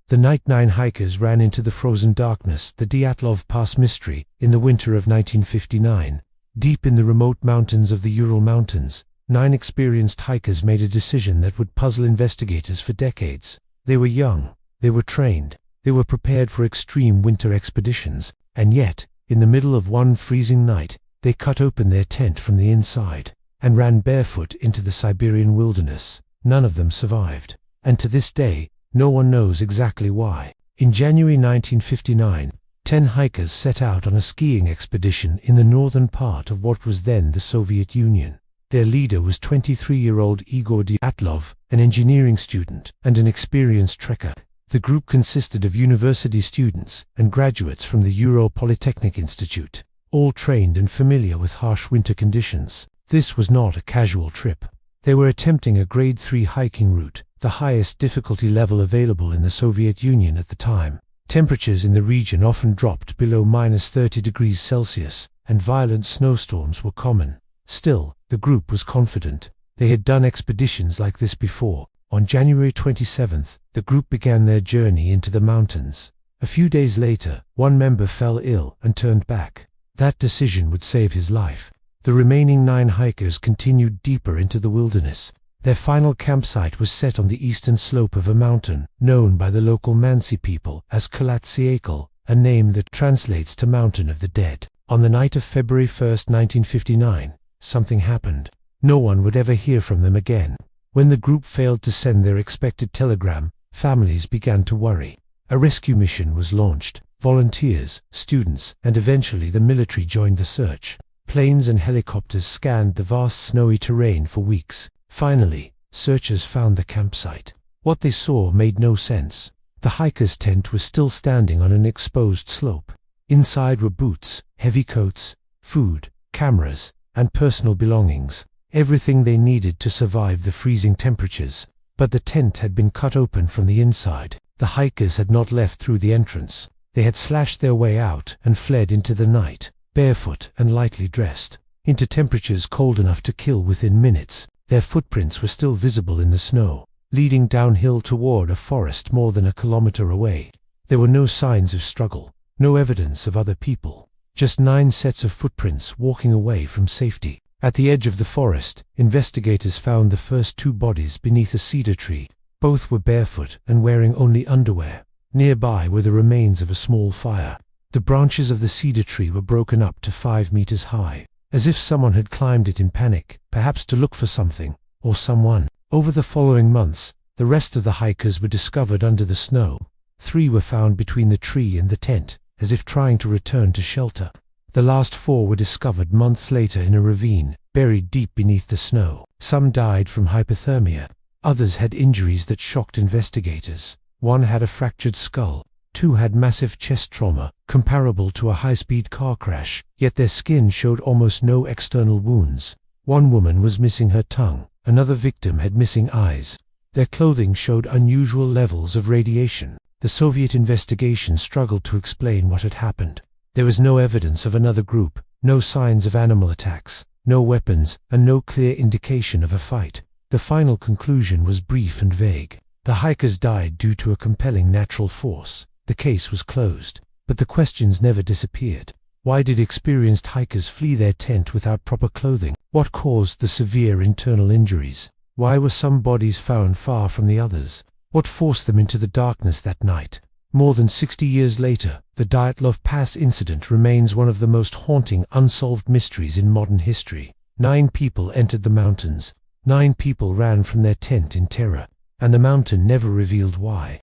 The night 9 hikers ran into the frozen darkness, the Dyatlov Pass mystery, in the winter of 1959. Deep in the remote mountains of the Ural Mountains, 9 experienced hikers made a decision that would puzzle investigators for decades. They were young, they were trained, they were prepared for extreme winter expeditions, and yet, in the middle of one freezing night, they cut open their tent from the inside and ran barefoot into the Siberian wilderness. None of them survived, and to this day, no one knows exactly why. In January 1959, 10 hikers set out on a skiing expedition in the northern part of what was then the Soviet Union. Their leader was 23-year-old Igor Dyatlov, an engineering student and an experienced trekker. The group consisted of university students and graduates from the Ural Polytechnic Institute, all trained and familiar with harsh winter conditions. This was not a casual trip. They were attempting a grade 3 hiking route, the highest difficulty level available in the Soviet Union at the time. Temperatures in the region often dropped below -30°C, and violent snowstorms were common. Still, the group was confident. They had done expeditions like this before. On January 27th, the group began their journey into the mountains. A few days later, one member fell ill and turned back. That decision would save his life. The remaining 9 hikers continued deeper into the wilderness. Their final campsite was set on the eastern slope of a mountain, known by the local Mansi people as Kalatsiekal, a name that translates to Mountain of the Dead. On the night of February 1st, 1959, something happened. No one would ever hear from them again. When the group failed to send their expected telegram, families began to worry. A rescue mission was launched. Volunteers, students, and eventually the military joined the search. Planes and helicopters scanned the vast snowy terrain for weeks. Finally, searchers found the campsite. What they saw made no sense. The hiker's tent was still standing on an exposed slope. Inside were boots, heavy coats, food, cameras, and personal belongings. Everything they needed to survive the freezing temperatures. But the tent had been cut open from the inside. The hikers had not left through the entrance. They had slashed their way out and fled into the night, barefoot and lightly dressed, into temperatures cold enough to kill within minutes. Their footprints were still visible in the snow, leading downhill toward a forest more than a kilometer away. There were no signs of struggle, no evidence of other people, just 9 sets of footprints walking away from safety. At the edge of the forest, investigators found the first 2 bodies beneath a cedar tree. Both were barefoot and wearing only underwear. Nearby were the remains of a small fire. The branches of the cedar tree were broken up to 5 meters high, as if someone had climbed it in panic, perhaps to look for something, or someone. Over the following months, the rest of the hikers were discovered under the snow. 3 were found between the tree and the tent, as if trying to return to shelter. The last 4 were discovered months later in a ravine, buried deep beneath the snow. Some died from hypothermia. Others had injuries that shocked investigators. 1 had a fractured skull. 2 had massive chest trauma, comparable to a high-speed car crash, yet their skin showed almost no external wounds. 1 woman was missing her tongue. Another victim had missing eyes. Their clothing showed unusual levels of radiation. The Soviet investigation struggled to explain what had happened. There was no evidence of another group, no signs of animal attacks, no weapons, and no clear indication of a fight. The final conclusion was brief and vague. The hikers died due to a compelling natural force. The case was closed, but the questions never disappeared. Why did experienced hikers flee their tent without proper clothing? What caused the severe internal injuries? Why were some bodies found far from the others? What forced them into the darkness that night? More than 60 years later, the Dyatlov Pass incident remains one of the most haunting unsolved mysteries in modern history. 9 people entered the mountains. 9 people ran from their tent in terror, and the mountain never revealed why.